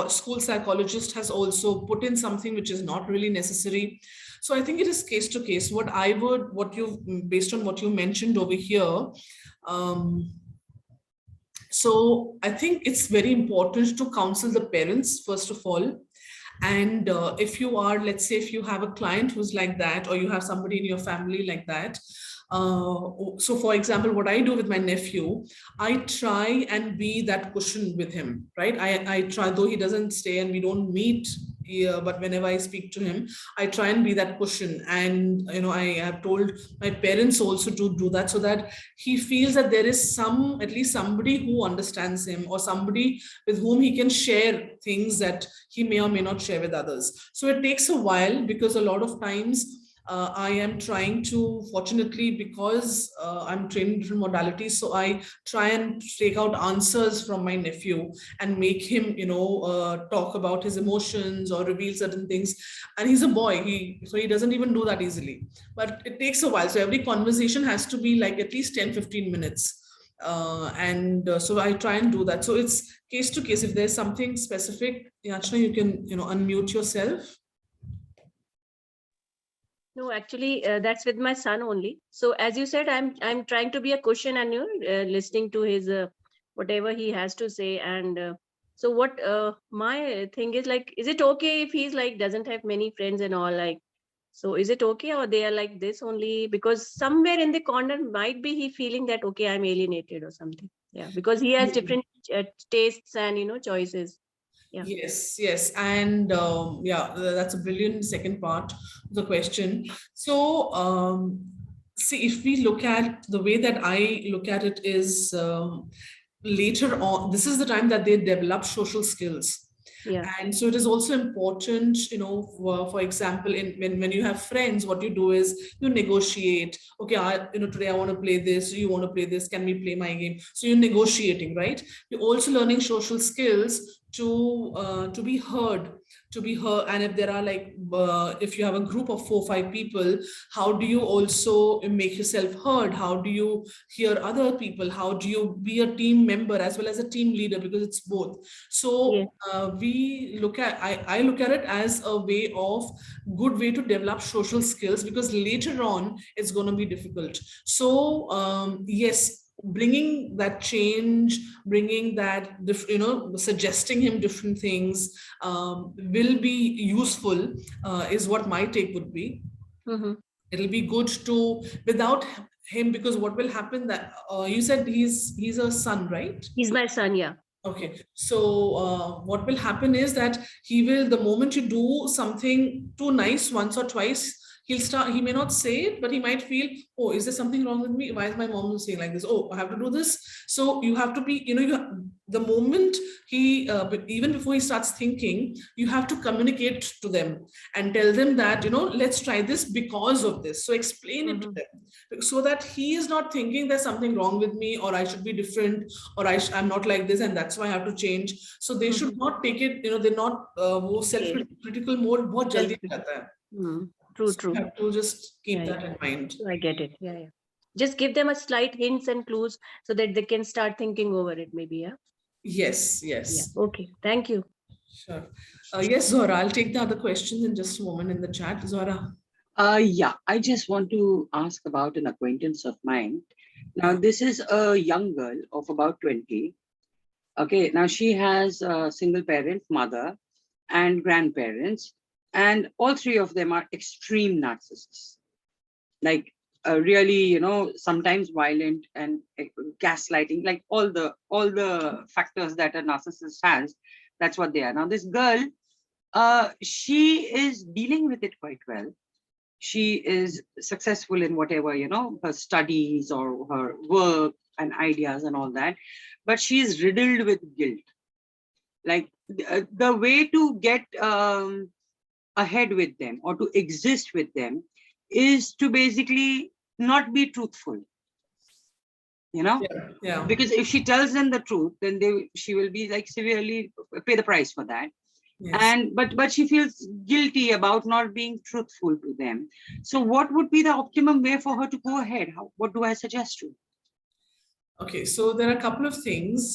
school psychologist has also put in something which is not really necessary. So I think it is case to case. Based on what you mentioned over here, so I think it's very important to counsel the parents, first of all. And if you are, let's say, if you have a client who's like that, or you have somebody in your family like that, so for example, what I do with my nephew, I try and be that cushion with him, right? I try, though he doesn't stay and we don't meet here, but whenever I speak to him, I try and be that cushion. And I have told my parents also to do that, so that he feels that there is at least somebody who understands him, or somebody with whom he can share things that he may or may not share with others. So it takes a while, because a lot of times I am trying to, fortunately, because I'm trained in different modalities, so I try and take out answers from my nephew and make him, talk about his emotions or reveal certain things. And he's a boy, so he doesn't even do that easily. But it takes a while. So every conversation has to be like at least 10-15 minutes. So I try and do that. So it's case to case. If there's something specific, Yachna, you can, unmute yourself. No, actually, that's with my son only. So as you said, I'm trying to be a cushion and listening to his whatever he has to say. And so what my thing is, like, is it okay if he's like doesn't have many friends and all, like, so is it okay, or they are like this only? Because somewhere in the corner might be he feeling that, okay, I'm alienated or something. Yeah, because he has different tastes and choices. Yeah. Yes. And yeah, that's a brilliant second part of the question. So see, if we look at the way that I look at it is, later on, this is the time that they develop social skills. Yeah. And so it is also important, for example, when you have friends, what you do is you negotiate. Okay, today I want to play this, you want to play this, can we play my game? So you're negotiating, right? You're also learning social skills to be heard, and if there are like if you have a group of 4 or 5 people, how do you also make yourself heard? How do you hear other people? How do you be a team member as well as a team leader, because it's both. So Yes. I look at it as a way of good way to develop social skills, because later on it's going to be difficult. So yes, bringing that change, bringing that suggesting him different things will be useful, is what my take would be. Mm-hmm. It'll be good to without him, because what will happen that you said he's a son, right? He's my son, yeah. Okay, so what will happen is that he will, the moment you do something too nice once or twice, he may not say it, but he might feel, oh, is there something wrong with me? Why is my mom saying like this? Oh, I have to do this. So you have to be, the moment but even before he starts thinking, you have to communicate to them and tell them that, let's try this because of this. So explain it to them, so that he is not thinking there's something wrong with me, or I should be different, or I'm not like this, and that's why I have to change. So they should not take it, they're not more self-critical mode. बहुत जल्दी हो जाता है. True, So true. you have to just keep Yeah, that in mind. I get it. Yeah, yeah. Just give them a slight hints and clues so that they can start thinking over it, maybe. Yeah. Yes, Yeah. yes. Okay. Thank you. Sure. Yes, Zora, I'll take the other questions in just a moment in the chat. Zora. Yeah, I just want to ask about an acquaintance of mine. Now, this is a young girl of about 20. Okay, now she has a single parent, mother, and grandparents, and all three of them are extreme narcissists. Like really, sometimes violent and gaslighting, like all the factors that a narcissist has. That's what they are. Now, this girl, she is dealing with it quite well. She is successful in whatever, her studies or her work and ideas and all that, but she is riddled with guilt. Like the way to get ahead with them or to exist with them is to basically not be truthful, Yeah. because if she tells them the truth, then she will be like severely pay the price for that. Yes. And but she feels guilty about not being truthful to them. So what would be the optimum way for her to go ahead? What do I suggest to? Okay, so there are a couple of things.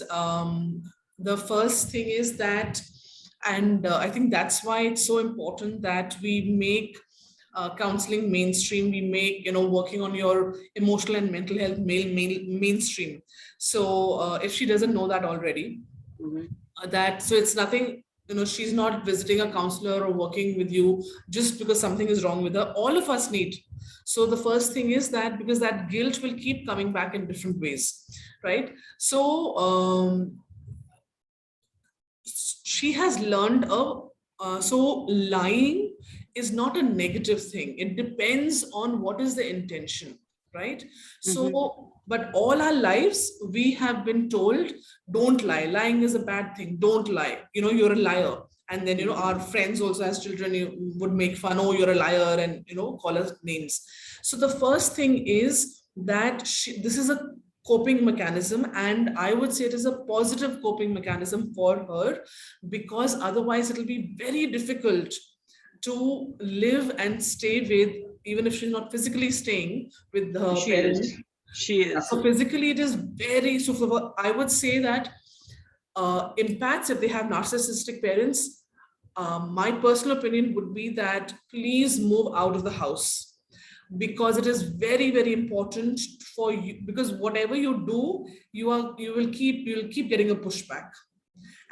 The first thing is that, and I think that's why it's so important that we make counseling mainstream. We make, working on your emotional and mental health mainstream. So if she doesn't know that already, so it's nothing, she's not visiting a counselor or working with you just because something is wrong with her. All of us need. So the first thing is that, because that guilt will keep coming back in different ways, right? So she has learned so lying is not a negative thing. It depends on what is the intention, right? So, but all our lives we have been told, don't lie. Lying is a bad thing. Don't lie. You're a liar. And then, our friends also as children would make fun, oh, you're a liar, and, call us names. So the first thing is that this is a coping mechanism, and I would say it is a positive coping mechanism for her, because otherwise it'll be very difficult to live and stay with, even if she's not physically staying with her parents. She is. So physically it is very, so I would say that empaths, if they have narcissistic parents, my personal opinion would be that please move out of the house, because it is very, very important for you, because whatever you do, you'll keep getting a pushback.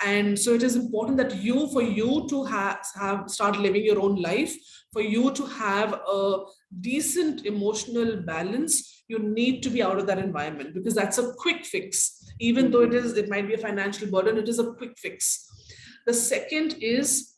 And so it is important that for you to start living your own life, for you to have a decent emotional balance, you need to be out of that environment, because that's a quick fix. Even though it might be a financial burden, it is a quick fix. The second is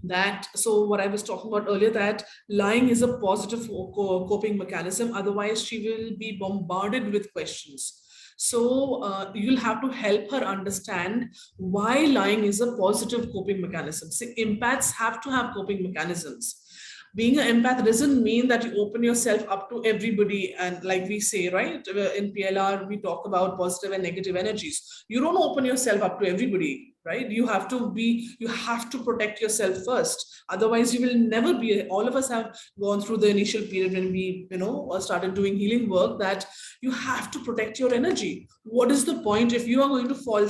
that, so what I was talking about earlier, that lying is a positive coping mechanism. Otherwise, she will be bombarded with questions. So you'll have to help her understand why lying is a positive coping mechanism. See, empaths have to have coping mechanisms. Being an empath doesn't mean that you open yourself up to everybody. And like we say, right, in PLR, we talk about positive and negative energies. You don't open yourself up to everybody. right? You have to protect yourself first. Otherwise, you will never be. All of us have gone through the initial period when we, started doing healing work, that you have to protect your energy. What is the point if you are going to fall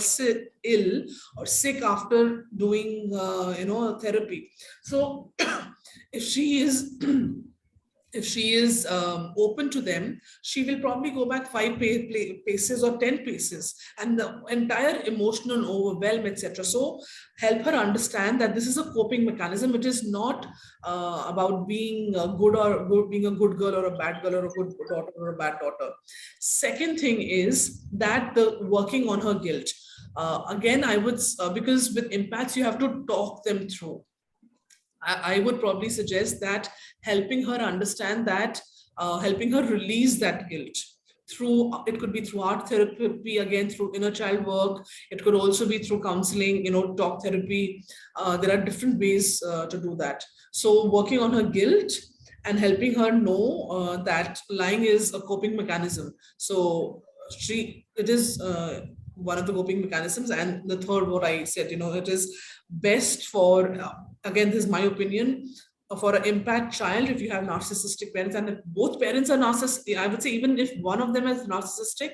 ill or sick after doing, therapy? So if she is if she is open to them, she will probably go back paces or 10 paces, and the entire emotional overwhelm, etc. So help her understand that this is a coping mechanism. It is not about being being a good girl or a bad girl, or a good daughter or a bad daughter. Second thing is that the working on her guilt. Again, I would, because with empaths, you have to talk them through. I would probably suggest that helping her understand that, helping her release that guilt through, it could be through art therapy, again, through inner child work. It could also be through counseling, talk therapy. There are different ways to do that. So working on her guilt and helping her know that lying is a coping mechanism. So it is one of the coping mechanisms. And the third, what I said, it is best for, again, this is my opinion, for an empath child, if you have narcissistic parents, and if both parents are narcissistic, I would say even if one of them is narcissistic,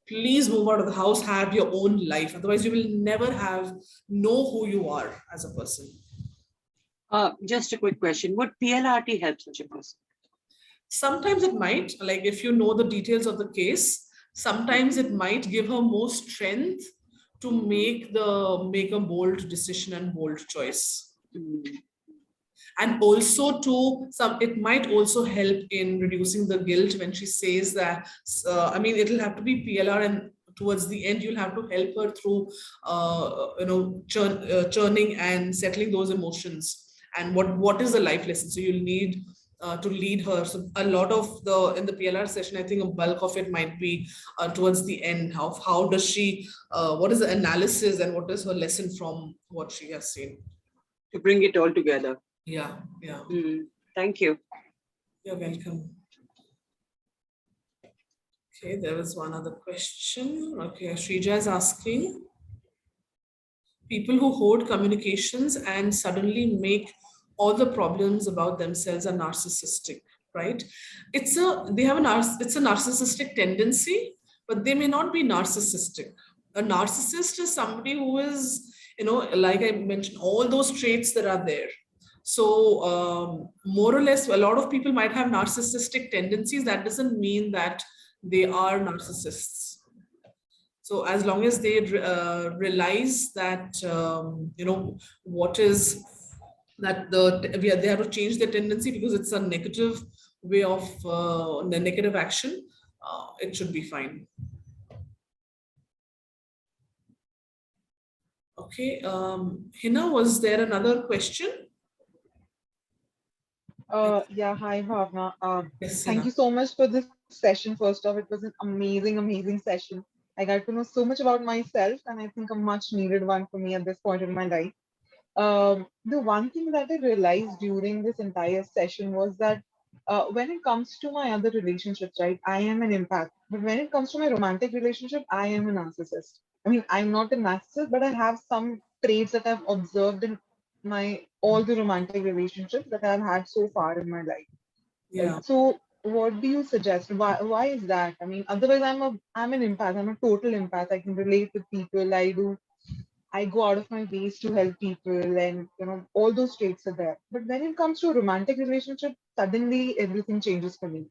please move out of the house, have your own life. Otherwise, you will never know who you are as a person. Just a quick question. Would PLRT help such a person? Sometimes it might, like if you know the details of the case, sometimes it might give her more strength to make a bold decision and bold choice. And also it might also help in reducing the guilt when she says that, it'll have to be PLR, and towards the end, you'll have to help her through, churning and settling those emotions. And what is the life lesson? So you'll need to lead her. So a lot of in the PLR session, I think a bulk of it might be towards the end. How does she, what is the analysis and what is her lesson from what she has seen? To bring it all together. Yeah. Thank you. You're welcome. Okay, there was one other question. Okay, Shrija is asking, people who hoard communications and suddenly make all the problems about themselves are narcissistic, right? It's a narcissistic tendency, but they may not be narcissistic. A narcissist is somebody who is, like I mentioned, all those traits that are there. So more or less, a lot of people might have narcissistic tendencies. That doesn't mean that they are narcissists. So as long as they realize that, what is that they have to change their tendency because it's a negative way of the negative action, it should be fine. Okay, Hina, was there another question? Yeah, hi, Bhavna. Yes, Thank Hina. you so much for this session. First off, it was an amazing session. I got to know so much about myself, and I think a much needed one for me at this point in my life. The one thing that I realized during this entire session was that when it comes to my other relationships, right, I am an empath. But when it comes to my romantic relationship, I am a narcissist. I mean, I'm not a narcissist, but I have some traits that I've observed in all the romantic relationships that I've had so far in my life. Yeah. Right? So what do you suggest? Why is that? I mean, otherwise I'm an empath. I'm a total empath. I can relate with people. I go out of my ways to help people, and all those traits are there. But when it comes to a romantic relationship, suddenly everything changes for me.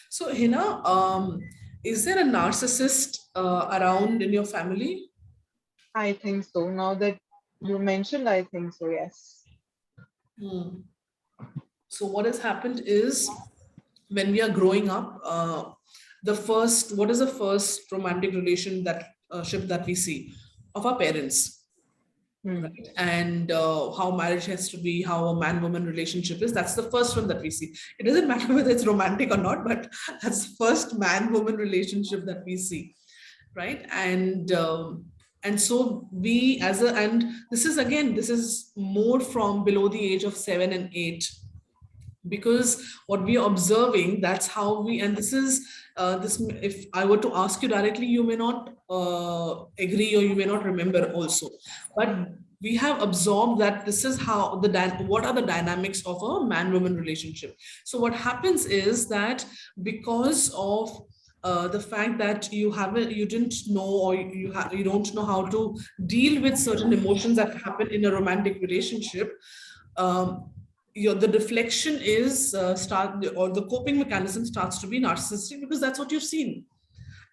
So Hina, is there a narcissist around in your family? I think so. Now that you mentioned, I think so, yes. So what has happened is, when we are growing up, what is the first romantic relationship that we see? Of our parents. Right? And how marriage has to be, how a man-woman relationship is. That's the first one that we see. It doesn't matter whether it's romantic or not, but that's the first man-woman relationship that we see, right? And so and this is more from below the age of 7 and 8. because what we are observing, that's how we, and this is this, if I were to ask you directly, you may not agree, or you may not remember also, but we have absorbed that this is how what are the dynamics of a man-woman relationship. So what happens is that because of the fact that you didn't know, or you don't know how to deal with certain emotions that happen in a romantic relationship, um, the deflection is or the coping mechanism starts to be narcissistic, because that's what you've seen.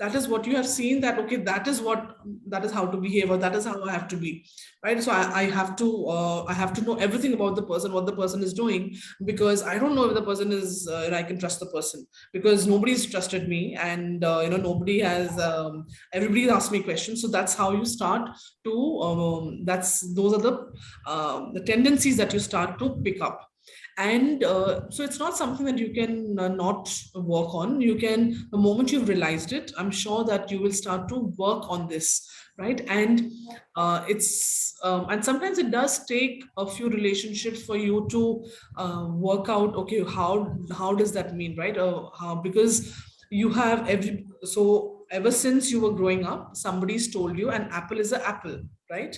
That is what you have seen, that okay, that is how to behave, or that is how I have to be, right? So I have to know everything about the person, what the person is doing, because I don't know if the person is and I can trust the person, because nobody's trusted me, and nobody has everybody asked me questions. So that's how you start to those are the tendencies that you start to pick up. And so it's not something that you can not work on. You can, the moment you've realized it, I'm sure that you will start to work on this, right? And and sometimes it does take a few relationships for you to work out, okay, how does that mean, right? Because you have ever since you were growing up, somebody's told you an apple is an apple, right?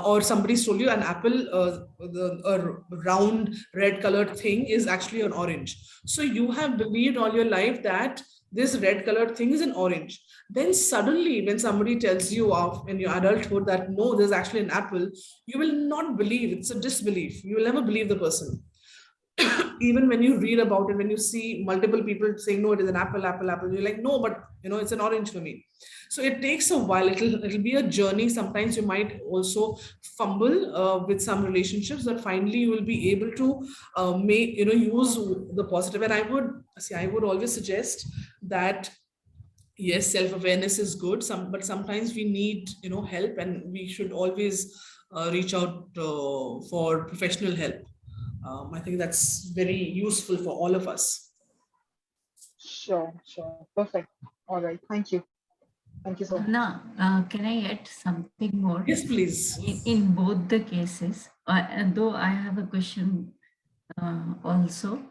Or somebody's told you an apple, a round red colored thing is actually an orange. So you have believed all your life that this red colored thing is an orange. Then suddenly, when somebody tells you of in your adulthood that no, there's actually an apple, you will not believe. It's a disbelief. You will never believe the person. Even when you read about it, when you see multiple people saying no, it is an apple, apple, apple, you're like, no, but it's an orange for me. So it takes a while. It'll be a journey. Sometimes you might also fumble with some relationships, but finally you will be able to make use the positive. And I would always suggest that yes, self-awareness is good, but sometimes we need help, and we should always reach out for professional help. I think that's very useful for all of us. Sure, sure. Perfect. All right. Thank you. Thank you so much. Bhavna, can I add something more? Yes, please. In both the cases, though I have a question also.